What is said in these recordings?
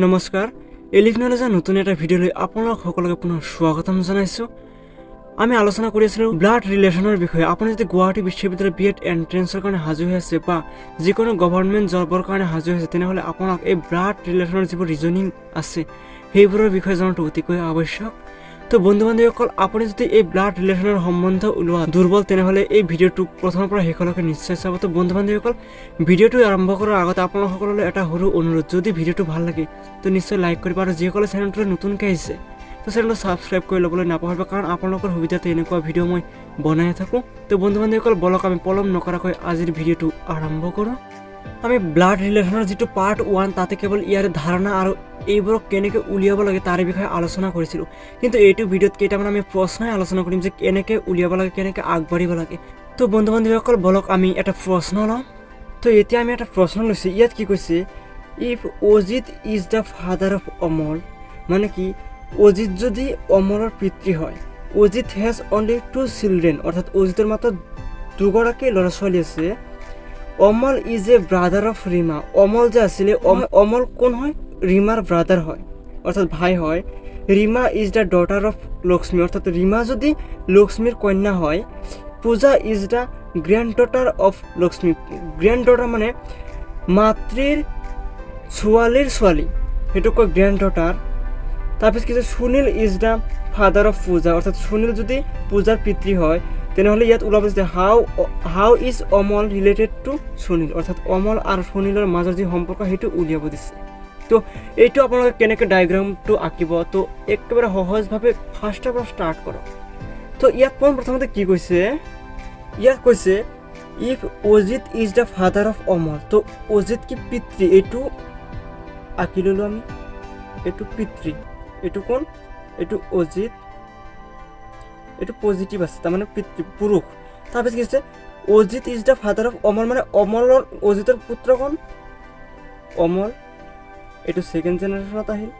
নমস্কাৰ এলিফ নলেজৰ নতুন এটা ভিডিঅ'লৈ আপোনালোক সকলোকে পুনৰ স্বাগতম জনাইছোঁ। আমি আলোচনা কৰি আছিলোঁ ব্লাড ৰিলেশ্যনৰ বিষয়ে। আপুনি যদি গুৱাহাটী বিশ্ববিদ্যালয় বিএড এণ্ট্ৰেন্সৰ কাৰণে সাজু হৈ আছে বা যিকোনো গভৰ্ণমেণ্ট জবৰ কাৰণে সাজু হৈছে, তেনেহ'লে আপোনাক এই ব্লাড ৰিলেশ্যনৰ যিবোৰ ৰিজনিং আছে সেইবোৰৰ বিষয়ে জনাটো অতিকৈ আৱশ্যক। তো বন্ধু বান্ধৱীসকল, আপুনি যদি এই ব্লাড ৰিলেশ্যনৰ সম্বন্ধ ওলোৱা দুৰ্বল, তেনেহ'লে এই ভিডিঅ'টো প্ৰথমৰ পৰা শেষলৈকে নিশ্চয় চাব। তো বন্ধু বান্ধৱীসকল, ভিডিঅ'টো আৰম্ভ কৰাৰ আগতে আপোনালোকসকললৈ এটা সৰু অনুৰোধ, যদি ভিডিঅ'টো ভাল লাগে তো নিশ্চয় লাইক কৰিব, আৰু যিসকলে চেনেলটোলৈ নতুনকৈ আহিছে তো চেনেলটো ছাবস্ক্ৰাইব কৰি ল'বলৈ নাপাহৰিব, কাৰণ আপোনালোকৰ সুবিধাতে এনেকুৱা ভিডিঅ' মই বনাই থাকোঁ। তো বন্ধু বান্ধৱীসকল, বলক আমি পলম নকৰাকৈ আজিৰ ভিডিঅ'টো আৰম্ভ কৰোঁ। আমি ব্লাড ৰিলেশ্যনৰ যিটো পাৰ্ট 1, তাতে কেৱল ইয়াৰ ধাৰণা আৰু এইবোৰক কেনেকৈ উলিয়াব লাগে তাৰ বিষয়ে আলোচনা কৰিছিলোঁ। কিন্তু এইটো ভিডিঅ'ত কেইটামান আমি প্ৰশ্নই আলোচনা কৰিম যে কেনেকৈ উলিয়াব লাগে, কেনেকৈ আগবাঢ়িব লাগে। তো বন্ধু বান্ধৱীসকল, বলক আমি এটা প্ৰশ্ন লওঁ। তো এতিয়া আমি এটা প্ৰশ্ন লৈছোঁ। ইয়াত কি কৈছে, if Ajit is the father of Amal, মানে কি অজিত যদি অমলৰ পিতৃ হয়, অজিত হেজ অনলি 2 চিলড্ৰেন, অৰ্থাৎ অজিতৰ মাত্ৰ দুগৰাকী ল'ৰা ছোৱালী আছে। Amal is a brother of Rima, Amal যে আছিলে, অমল কোন হয়? ৰীমাৰ ব্ৰাদাৰ হয়, অৰ্থাৎ ভাই হয়। Rima is the daughter of Lakshmi, অৰ্থাৎ ৰীমা যদি লক্ষ্মীৰ কন্যা হয়। পূজা is the grand daughter of Lakshmi, grand daughter মানে মাতৃৰ ছোৱালীৰ ছোৱালী, সেইটো কয় গ্ৰেণ্ড ডটাৰ। তাৰপিছত কি, Sunil is the father of পূজা, অৰ্থাৎ সুনীল যদি পূজাৰ পিতৃ হয়, তেনেহ'লে ইয়াত ওলাব যে how is Amal related to Sunil, অৰ্থাৎ অমল আৰু সুনীলৰ মাজৰ যি সম্পৰ্ক সেইটো উলিয়াব দিছে। তো এইটো আপোনালোকে কেনেকৈ ডায়েগ্ৰামটো আঁকিব, তো একেবাৰে সহজভাৱে ফাৰ্ষ্টৰ পৰা ষ্টাৰ্ট কৰক। তো ইয়াত প্ৰথমতে কি কৈছে, ইয়াত কৈছে if Ajit is the father of Amal, তো অজিত কি পিতৃ, এইটো আঁকি ল'লোঁ আমি, এইটো পিতৃ, এইটো কোন, এইটো অজিত, এইটো পজিটিভ আছে, তাৰমানে পিতৃ পুৰুষ। তাৰপিছত কি আছে, Ajit is the father of Amal, মানে অমলৰ অজিতৰ পুত্ৰ কোন? অমল, এইটো ছেকেণ্ড জেনেৰেশ্যনত আহিল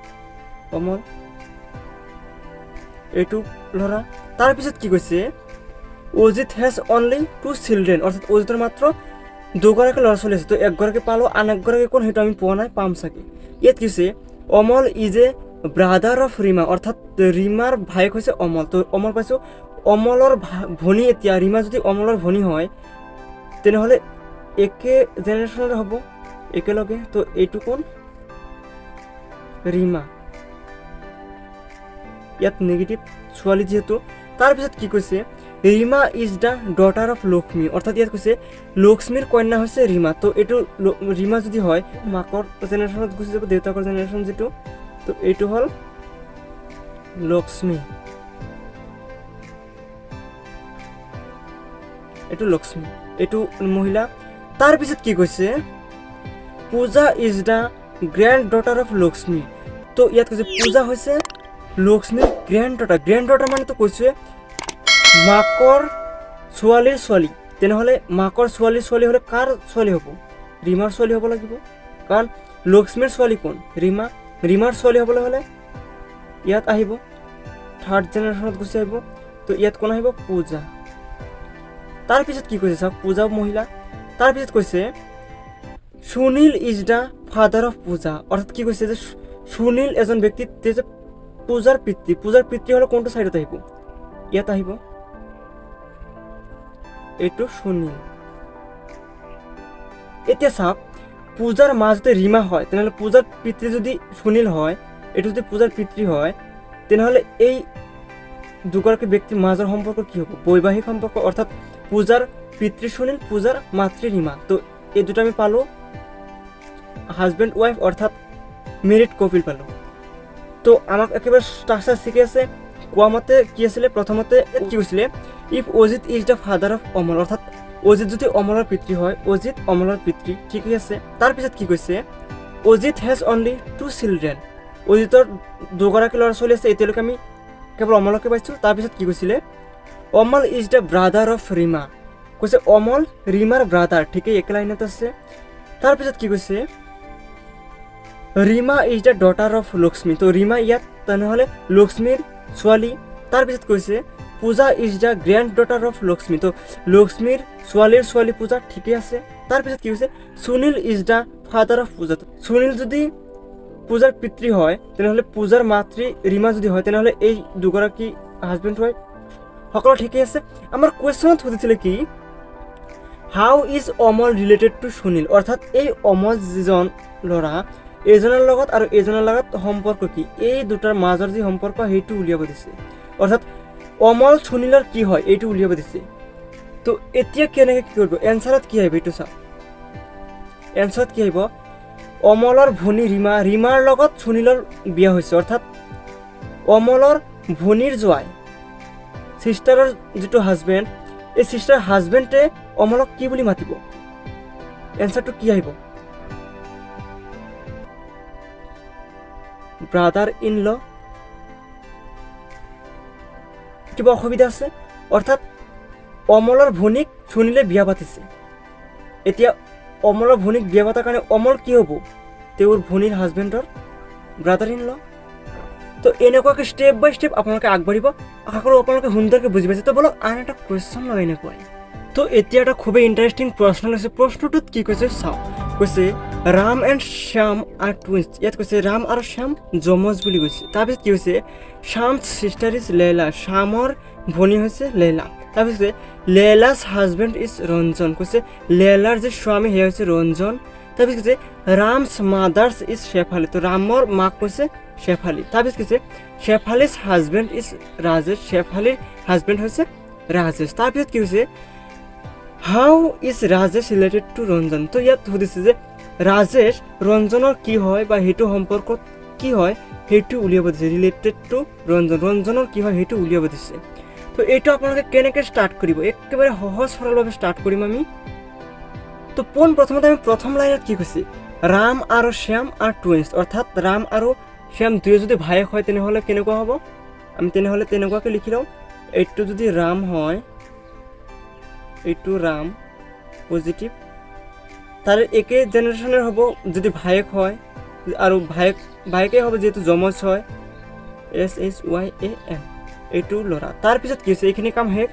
অমল, এইটো ল'ৰা। তাৰপিছত কি কৈছে, অজিত হেজ অনলি 2 চিলড্ৰেন, অৰ্থাৎ অজিতৰ মাত্ৰ দুগৰাকী ল'ৰা ছোৱালী আছে। তো একগৰাকী পালোঁ, আন একগৰাকী কোন সেইটো আমি পোৱা নাই, পাম চাগে। ইয়াত কি হৈছে, Amal is a brother of Rima, অৰ্থাৎ ৰীমাৰ ভায়েক হৈছে অমল। তো অমল পাইছোঁ, অমলৰ ভনী। এতিয়া ৰীমা যদি অমলৰ ভনী হয়, তেনেহ'লে একে জেনেৰেশ্যনতে হ'ব একেলগে। তো এইটো কোন? ৰীমা, ইয়াত নেগেটিভ ছোৱালী যিহেতু। তাৰপিছত কি কৈছে, Rima is the daughter of Lakshmi, অৰ্থাৎ ইয়াত কৈছে লক্ষ্মীৰ কন্যা হৈছে ৰীমা। তো এইটো ৰীমা যদি হয়, মাকৰ জেনেৰেশ্যনত গুচি যাব, দেউতাকৰ জেনেৰেশ্যন যিটো, তো এইটো হ'ল লক্ষ্মী, এইটো লক্ষ্মী, এইটো মহিলা। তাৰপিছত কি কৈছে, পূজা is the grand daughter of Lakshmi. তো ইয়াত কৈছে পূজা হৈছে লক্ষ্মীৰ গ্ৰেণ্ড ডটাৰ। গ্ৰেণ্ড ডটাৰ মানেতো কৈছোৱে মাকৰ ছোৱালীৰ ছোৱালী। তেনেহ'লে মাকৰ ছোৱালীৰ ছোৱালী হ'লে কাৰ ছোৱালী হ'ব? ৰীমাৰ ছোৱালী হ'ব লাগিব, কাৰণ লক্ষ্মীৰ ছোৱালী কোন? ৰীমা। ৰীমাৰ ছোৱালী হ'বলৈ হ'লে ইয়াত আহিব, থাৰ্ড জেনেৰেশ্যনত গুচি আহিব। তো ইয়াত কোন আহিব? পূজা। তাৰপিছত কি কৈছে চাওক, পূজা মহিলা। তাৰপিছত কৈছে Sunil is the father of পূজা, অৰ্থাৎ কি কৈছে যে সুনীল এজন ব্যক্তি, যে পূজাৰ পিতৃ। পূজাৰ পিতৃ হ'লে কোনটো চাইডত আহিব? ইয়াত আহিব, এইটো সুনীল। এতিয়া চাওক, পূজাৰ মা যদি ৰীমা হয়, তেনেহ'লে পূজাৰ পিতৃ যদি সুনীল হয়, এইটো যদি পূজাৰ পিতৃ হয়, তেনেহ'লে এই দুগৰাকী ব্যক্তিৰ মাজৰ সম্পৰ্ক কি হ'ব? বৈবাহিক সম্পৰ্ক, অৰ্থাৎ পূজাৰ পিতৃ সুনীল, পূজাৰ মাতৃ ৰীমা। তো এই দুটা আমি পালোঁ হাজবেণ্ড ৱাইফ, অৰ্থাৎ মেৰিড কপিল পালোঁ। তো আমাক একেবাৰে ষ্ট্ৰাকচাৰ শিকি আছে। কোৱা মতে কি আছিলে, প্ৰথমতে কি কৈছিলে, if Ajit is the father of Amal, অৰ্থাৎ অজিত যদি অমলৰ পিতৃ হয়, অজিত অমলৰ পিতৃ, ঠিক আছে। তাৰপিছত কি কৈছে, অজিত হেজ অনলি 2 চিলড্ৰেন, অজিতৰ দুগৰাকী ল'ৰা ছোৱালী আছে। এতিয়ালৈকে আমি কেৱল অমলকে পাইছোঁ। তাৰপিছত কি কৈছিলে, Amal is the brother of Rima, কৈছে অমল ৰীমাৰ ব্ৰাদাৰ, ঠিকেই একে লাইনত আছে। তাৰপিছত কি কৈছে, Rima is the daughter of Lakshmi, তো ৰীমা ইয়াত তেনেহ'লে লক্ষ্মীৰ ছোৱালী। তাৰপিছত কৈছে পূজা is the grand daughter of Lakshmi, তো লক্ষ্মীৰ ছোৱালীৰ ছোৱালী পূজা, ঠিকে আছে। তাৰপিছত কি হৈছে, Sunil is the father of পূজা, সুনীল যদি পূজাৰ পিতৃ হয় তেনেহ'লে পূজাৰ মাতৃ ৰীমা যদি হয় তেনেহ'লে এই দুগৰাকী হাজবেণ্ড হয়। সকলো ঠিকেই আছে। আমাৰ কুৱেশ্যনত সুধিছিলে কি how is Amal related to Sunil, অৰ্থাৎ এই অমল যিজন ল'ৰা এইজনৰ লগত আৰু এইজনৰ লগত সম্পৰ্ক কি, এই দুটাৰ মাজৰ যি সম্পৰ্ক সেইটো উলিয়াব দিছে। অৰ্থাৎ অমল সুনীলৰ কি হয় এইটো উলিয়াব দিছে। তো এতিয়া কেনেকৈ কি কৰিব, এনচাৰত কি আহিব এইটো চাওক। এনচাৰত কি আহিব, অমলৰ ভনী ৰীমা, ৰীমাৰ লগত সুনীলৰ বিয়া হৈছে, অৰ্থাৎ অমলৰ ভনীৰ জোৱাই চিষ্টাৰৰ যিটো হাজবেণ্ড, এই চিষ্টাৰ হাজবেণ্ডে অমলক কি বুলি মাতিব, এনচাৰটো কি আহিব, ব্ৰাদাৰ ইন ল। কিবা অসুবিধা আছে? অৰ্থাৎ অমলৰ ভনীক সুনীলে বিয়া পাতিছে, এতিয়া অমলৰ ভনীক বিয়া পতাৰ কাৰণে অমল কি হ'ব, তেওঁৰ ভনীৰ হাজবেণ্ডৰ ব্ৰাদাৰ ইন ল। তো এনেকুৱাকৈ ষ্টেপ বাই ষ্টেপ আপোনালোকে আগবাঢ়িব। আশা কৰোঁ আপোনালোকে সুন্দৰকৈ বুজি পাইছে। তো বলক আন এটা কুৱেশ্যন লয় এনেকুৱাই। তো এতিয়া এটা খুবেই ইণ্টাৰেষ্টিং প্ৰশ্ন লৈছে। প্ৰশ্নটোত কি কৈছে চাওক, কৈছে Ram and Shyam R twins. ইয়াত কৈছে ৰাম আৰু শ্যাম যমজ বুলি কৈছে। তাৰপিছত কি হৈছে, শ্যাম চিষ্টাৰ ইজ লেলা, শ্যামৰ ভনী হৈছে লেলা। তাৰপিছত লেলাছ হাজবেণ্ড ইজ ৰঞ্জন, কৈছে লেলাৰ যি স্বামী সেয়া হৈছে ৰঞ্জন। তাৰপিছত কৈছে ৰামছ মাদাৰ্ছ ইজ শেফালী, তো ৰামৰ মাক কৈছে শেফালী। তাৰপিছত কৈছে শেফালীছ হাজবেণ্ড ইজ ৰাজেশ, শেফালীৰ হাজবেণ্ড হৈছে ৰাজেশ। তাৰপিছত কি হৈছে, how is Rajesh related to Ranjan. তো ইয়াত সুধিছে যে ৰাজেশ ৰঞ্জনৰ কি হয় বা সেইটো সম্পৰ্কত কি হয় সেইটো উলিয়াব দিছে, ৰিলেটেড টু ৰঞ্জন, ৰঞ্জনৰ কি হয় সেইটো উলিয়াব দিছে। তো এইটো আপোনালোকে কেনেকৈ ষ্টাৰ্ট কৰিব, একেবাৰে সহজ সৰলভাৱে ষ্টাৰ্ট কৰিম আমি। তো প্ৰথমতে আমি প্ৰথম লাইনত কি কৈছে, ৰাম আৰু শ্যাম আৰ টুইনছ, অৰ্থাৎ ৰাম আৰু শ্যাম দুয়ো যদি ভায়েক হয় তেনেহ'লে কেনেকুৱা হ'ব, আমি তেনেহ'লে তেনেকুৱাকৈ লিখি লওঁ, এইটো যদি ৰাম হয়, এইটো ৰাম পজিটিভ, তাৰ একে জেনেৰেশ্যনৰ হ'ব যদি ভায়েক হয়, আৰু ভায়েকেই হ'ব যিহেতু যমজ হয়, SHYAM, এইটো ল'ৰা। তাৰপিছত কি হৈছে, এইখিনি কাম শেষ।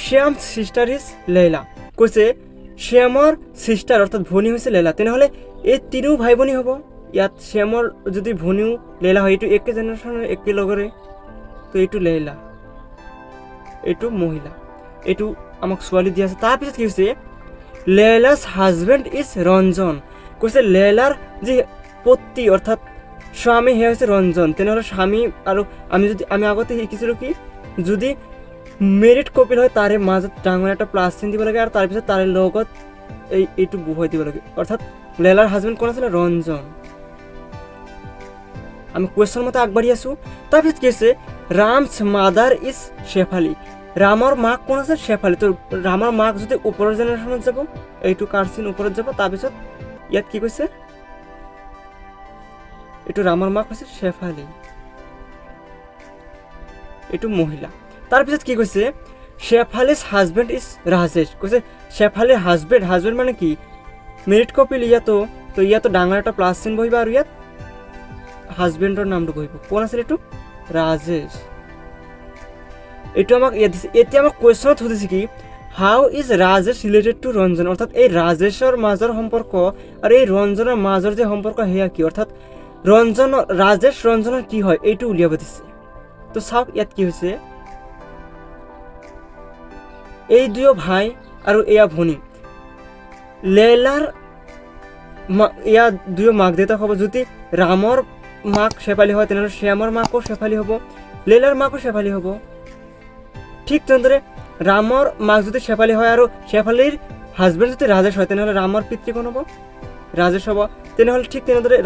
শ্যাম চিষ্টাৰ ইজ লেলা, কৈছে শ্যামৰ চিষ্টাৰ অৰ্থাৎ ভনী হৈছে লেলা, তেনেহ'লে এই তিনিও ভাই ভনী হ'ব। ইয়াত শ্যামৰ যদি ভনীও লেলা হয়, এইটো একে জেনেৰেশ্যনৰ একেলগৰে, তো এইটো লেলা, এইটো মহিলা, এইটো আমাক ছোৱালী দিয়া আছে। তাৰপিছত কি হৈছে, লেলাছ হাজবেণ্ড ইজ ৰঞ্জন, কৈছে লেলাৰ যি পতি অৰ্থাৎ স্বামী সেয়া হৈছে ৰঞ্জন, তেনেহ'লে স্বামী আৰু আমি আগতে শিকিছিলোঁ কি, যদি মেৰিড কপিল হয় তাৰে মাজত ডাঙৰ এটা প্লাছ চিন দিব লাগে আৰু তাৰপিছত তাৰে লগত এইটো বহুৱাই দিব লাগে, অৰ্থাৎ লেলাৰ হাজবেণ্ড কোন আছিলে, ৰঞ্জন। আমি কুৱেশ্যন মতে আগবাঢ়ি আছোঁ। তাৰপিছত কি হৈছে, ৰামছ মাদাৰ ইজ শেফালী, ৰামৰ মাক কোন আছে, শেফালী। তো ৰামৰ মাক যদি ওপৰৰ জেনেৰেশ্যনত যাব, এইটো কাৰ্চিন ওপৰত যাব। তাৰপিছত ইয়াত কি কৈছে, এইটো ৰামৰ মাক হৈছে শেফালী, এইটো মহিলা। তাৰপিছত কি কৈছে, শেফালীছ হাজবেণ্ড ইজ ৰাজেশ, কৈছে শেফালীৰ হাজবেণ্ড মানে কি মেৰিড কপিল, ইয়াতো ডাঙৰ এটা প্লাছ চিন বহিব আৰু ইয়াত হাজবেণ্ডৰ নামটো বহিব, কোন আছিল এইটো, ৰাজেশ। এইটো আমাক ইয়াত দিছে। এতিয়া আমাক কুৱেশ্যনত সুধিছে কি, how is Rajesh related to Ranjan, অৰ্থাৎ এই ৰাজেশৰ মাজৰ সম্পৰ্ক আৰু এই ৰঞ্জনৰ মাজৰ যে সম্পৰ্ক সেয়া কি, অৰ্থাৎ ৰাজেশ ৰঞ্জনৰ কি হয় এইটো উলিয়াব দিছে। তো চাওক ইয়াত কি হৈছে, এই দুয়ো ভাই আৰু এয়া ভনী, লেলাৰ এয়া দুয়ো মাক দেউতাক হ'ব। যদি ৰামৰ মাক শেফালী হয় তেনেহ'লে শ্যামৰ মাকো শেফালী হ'ব, লেলাৰ মাকো শেফালী হ'ব। ঠিক তেনেদৰে ৰামৰ মাক যদি শেফালী হয় আৰু শেফালীৰ হাজবেণ্ড যদি ৰাজেশ হয় তেনেহ'লে ৰামৰ পিতৃ কোন হ'ব, ৰাজেশ হ'ব। তেনেহ'লে ঠিক তেনেদৰে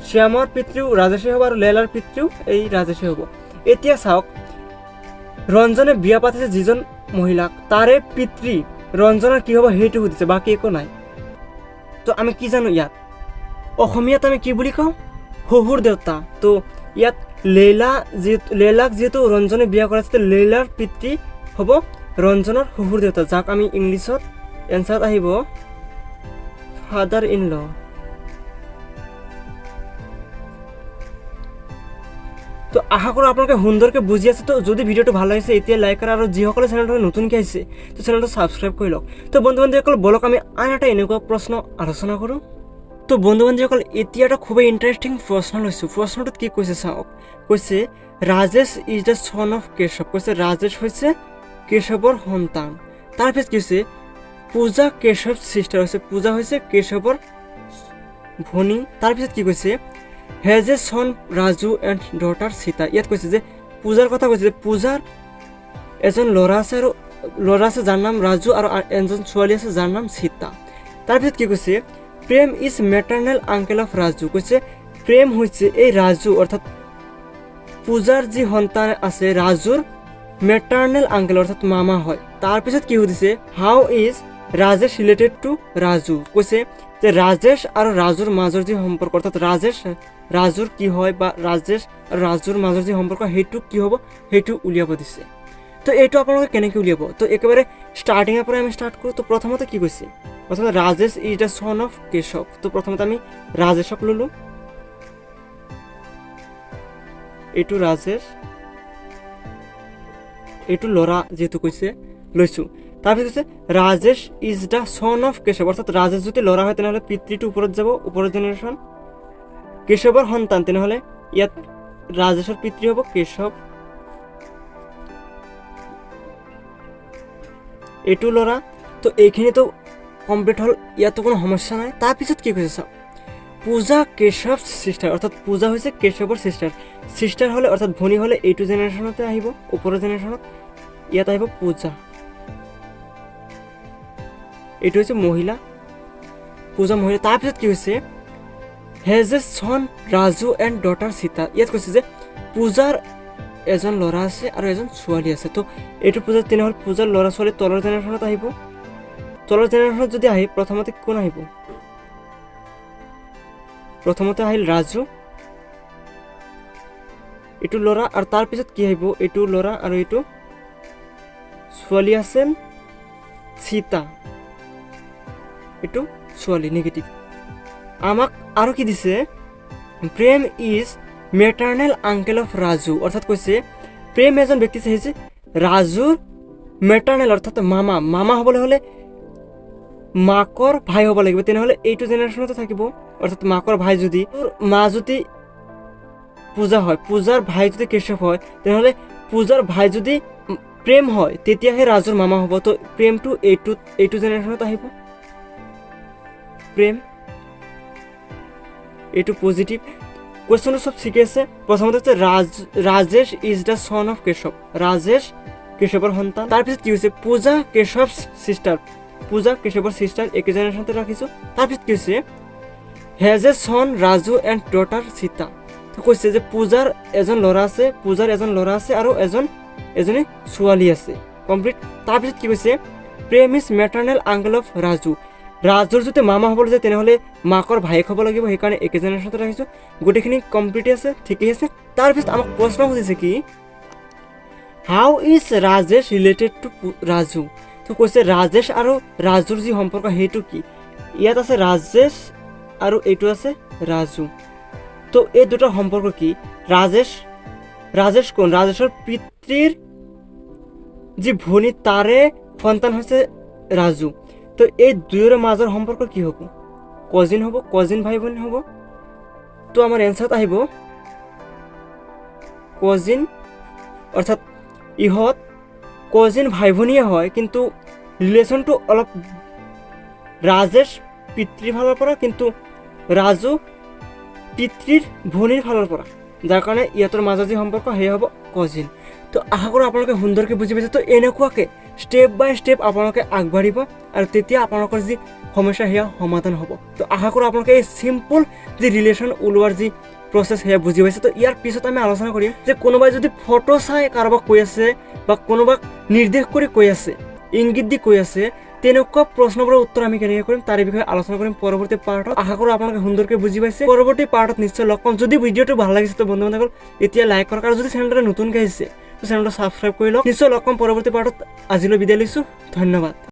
শ্যামৰ পিতৃও ৰাজেশে হ'ব আৰু লেলাৰ পিতৃও এই ৰাজেশে হ'ব। এতিয়া চাওক, ৰঞ্জনে বিয়া পাতিছে যিজন মহিলাক, তাৰে পিতৃ ৰঞ্জনৰ কি হ'ব সেইটো সুধিছে, বাকী একো নাই। তো আমি কি জানো, ইয়াত অসমীয়াত আমি কি বুলি কওঁ, শহুৰ দেউতা। তো ইয়াত লেলাক যিহেতু ৰঞ্জনে বিয়া কৰাইছে, লেলাৰ পিতৃ হ'ব ৰঞ্জনৰ শহুৰ দেউতা, যাক আমি ইংলিছত এনচাৰত আহিব ফাদাৰ ইন ল। তো আশা কৰোঁ আপোনালোকে সুন্দৰকৈ বুজি আছে। তো যদি ভিডিঅ'টো ভাল লাগিছে এতিয়া লাইক কৰা, আৰু যিসকলে চেনেলটো নতুনকৈ আহিছে তো চেনেলটো ছাবস্ক্ৰাইব কৰি লওক। তো বন্ধু বান্ধৱীসকল বলক আমি আন এটা এনেকুৱা প্ৰশ্ন আলোচনা কৰোঁ। তো তো বন্ধু বান্ধৱীসকল এতিয়া এটা খুবেই ইণ্টাৰেষ্টিং প্ৰশ্ন লৈছোঁ। প্ৰশ্নটোত কি কৈছে চাওক, কৈছে Rajesh is the son of Keshav. কৈছে ৰাজেশ হৈছে কেশৱৰ সন্তান। তাৰপিছত কি হৈছে পূজা কেশৱ চিষ্টাৰ হৈছে, পূজা হৈছে কেশৱৰ ভনী। তাৰপিছত কি কৈছে has a Son Raju and daughter Sita. ইয়াত কৈছে যে পূজাৰ কথা কৈছে যে পূজাৰ এজন ল'ৰা আছে আৰু ল'ৰা আছে যাৰ নাম ৰাজু আৰু এজন ছোৱালী আছে যাৰ নাম সীতা। তাৰপিছত কি কৈছে প্ৰেম ইজ মেটাৰ্নেল আংকেল অফ ৰাজু। কৈছে প্ৰেম হৈছে এই ৰাজু অৰ্থাৎ পূজাৰ যি সন্তান আছে ৰাজুৰ মেটাৰ্নেল আংকেল অৰ্থাৎ মামা হয়। তাৰপিছত কি সুধিছে how is Rajesh related to Raju. কৈছে যে ৰাজেশ আৰু ৰাজুৰ মাজৰ যি সম্পৰ্ক অৰ্থাৎ ৰাজেশ ৰাজুৰ কি হয় বা ৰাজেশ আৰু ৰাজুৰ মাজৰ যি সম্পৰ্ক সেইটো কি হ'ব সেইটো উলিয়াব দিছে। তো এইটো আপোনালোকে কেনেকৈ উলিয়াব, তো একেবাৰে ষ্টাৰ্টিঙৰ পৰা আমি ষ্টাৰ্ট কৰোঁ। তো প্ৰথমতে কি কৈছে, প্ৰথমতে Rajesh is the son of Keshav. তো প্ৰথমতে আমি ৰাজেশক ল'লোঁ, এইটো ৰাজেশ, এইটো ল'ৰা যিহেতু কৈছে লৈছোঁ। তাৰপিছত কৈছে Rajesh is the son of Keshav অৰ্থাৎ ৰাজেশ যদি ল'ৰা হয় তেনেহ'লে পিতৃটো ওপৰত যাব, ওপৰৰ জেনেৰেশ্যন। কেশৱৰ সন্তান তেনেহ'লে ইয়াত ৰাজেশৰ পিতৃ হ'ব কেশৱ, এইটো ল'ৰা। তো এইখিনিতো কমপ্লিট হ'ল, ইয়াতো কোনো সমস্যা নাই। তাৰপিছত কি কৈছে চাওক পূজা কেশৱ চিষ্টাৰ অৰ্থাৎ পূজা হৈছে কেশৱৰ চিষ্টাৰ। চিষ্টাৰ হ'লে অৰ্থাৎ ভনী হ'লে এইটো জেনেৰেশ্যনতে আহিব, ওপৰৰ জেনেৰেশ্যনত ইয়াত আহিব পূজা, এইটো হৈছে মহিলা, পূজা মহিলা। তাৰপিছত কি হৈছে has a Son Raju and daughter Sita. ইয়াত কৈছে যে পূজাৰ এজন ল'ৰা আছে আৰু এজন ছোৱালী আছে। তো এইটো পূজাৰ তেনেহ'লে পূজাৰ ল'ৰা ছোৱালী তলৰ জেনেৰেশ্যনত আহিব। তলৰ জেনেৰেশ্যনত যদি আহে প্ৰথমতে কোন আহিব, প্ৰথমতে আহিল ৰাজু, এইটো ল'ৰা আৰু তাৰপিছত কি আহিব এইটো ল'ৰা আৰু এইটো ছোৱালী আছিল সীতা, এইটো ছোৱালী নেগেটিভ। আমাক আৰু কি দিছে প্ৰেম ইজ মেটাৰ্নেল আংকেল অফ ৰাজু অৰ্থাৎ কৈছে প্ৰেম এজন ব্যক্তি চাইছে ৰাজুৰ মেটাৰ্নেল অৰ্থাৎ মামা। মামা হ'বলৈ হ'লে মাকৰ ভাই হ'ব লাগিব, তেনেহ'লে এইটো জেনেৰেশ্যনতে থাকিব। অৰ্থাৎ মাকৰ ভাই যদি মা যদি পূজা হয়, পূজাৰ ভাই যদি কেশৱ হয়, তেনেহ'লে পূজাৰ ভাই যদি প্ৰেম হয় তেতিয়াহে ৰাজুৰ মামা হ'ব। তো প্ৰেমটো এইটো জেনেৰেশ্যনত আহিব, প্ৰেম, এইটো পজিটিভ। কুৱেশ্যনটো চব ঠিকে আছে। প্ৰথমতে হৈছে Rajesh is the son of Keshav, Rajesh কেশৱৰ সন্তান। তাৰপিছত কি হৈছে পূজা কেশৱ চিষ্টাৰ, পূজা কেশৱৰ চিষ্টাৰ একে জেনেৰেশ্যনতে ৰাখিছোঁ। তাৰপিছত কি হৈছে has a Son Raju and daughter Sita. তো কৈছে যে পূজাৰ এজন ল'ৰা আছে, পূজাৰ এজন ল'ৰা আছে আৰু এজনী ছোৱালী আছে, কমপ্লিট। তাৰপিছত কি কৈছে প্ৰেম ইজ মেটাৰ্নেল আংকেল অফ ৰাজু। ৰাজুৰ যদি মামা হ'বলৈ যায় তেনেহ'লে মাকৰ ভায়েক হ'ব লাগিব, সেইকাৰণে একে জেনেৰেশ্যনতে ৰাখিছোঁ। গোটেইখিনি কমপ্লিট আছে, ঠিকেই আছে। তাৰপিছত আমাক প্ৰশ্ন সুধিছে কি how is Rajesh related to Raju. তো কৈছে ৰাজেশ আৰু ৰাজুৰ যি সম্পৰ্ক সেইটো কি। ইয়াত আছে ৰাজেশ আৰু এইটো আছে ৰাজু। তো এই দুটাৰ সম্পৰ্ক কি, ৰাজেশ কোন, ৰাজেশৰ পিতৃৰ যি ভনী তাৰে সন্তান হৈছে ৰাজু। তো এই দুয়োৰে মাজৰ সম্পৰ্ক কি হ'ব, কজিন হ'ব, কজিন ভাই ভনী হ'ব। তো আমাৰ এনচাৰত আহিব কজিন অৰ্থাৎ ইহঁত কজিন ভাই ভনীয়ে হয়, কিন্তু ৰিলেশ্যনটো অলপ ৰাজেশ পিতৃৰ ফালৰ পৰা কিন্তু ৰাজু পিতৃৰ ভনীৰ ফালৰ পৰা, যাৰ কাৰণে ইহঁতৰ মাজৰ যি সম্পৰ্ক সেয়া হ'ব কজিন। তো আশা কৰোঁ আপোনালোকে সুন্দৰকৈ বুজি পাইছে। তো এনেকুৱাকৈ ষ্টেপ বাই ষ্টেপ আপোনালোকে আগবাঢ়িব আৰু তেতিয়া আপোনালোকৰ যি সমস্যা সেয়া সমাধান হ'ব। তো আশা কৰোঁ আপোনালোকে এই চিম্পল যি ৰিলেশ্যন ওলোৱাৰ যি প্ৰচেছ সেয়া বুজি পাইছে। তো ইয়াৰ পিছত আমি আলোচনা কৰিম যে কোনোবাই যদি ফটো চাই কাৰোবাক কৈ আছে বা কোনোবাক নিৰ্দেশ কৰি কৈ আছে, ইংগিত দি কৈ আছে, তেনেকুৱা প্ৰশ্নবোৰৰ উত্তৰ আমি কেনেকৈ কৰিম তাৰ বিষয়ে আলোচনা কৰিম পৰৱৰ্তী পাৰ্টত। আশা কৰোঁ আপোনালোকে সুন্দৰকৈ বুজি পাইছে। পৰৱৰ্তী পাৰ্টত নিশ্চয় লগ পাম। যদি ভিডিঅ'টো ভাল লাগিছে তো বন্ধু বান্ধৱসকল এতিয়া লাইক কৰক আৰু যদি চেনেলটো নতুনকৈ আহিছে তো চেনেলটো ছাবস্ক্ৰাইব কৰি লওক। নিশ্চয় লগ পাম পৰৱৰ্তী পাৰ্টত। আজিলৈ বিদায় লৈছোঁ, ধন্যবাদ।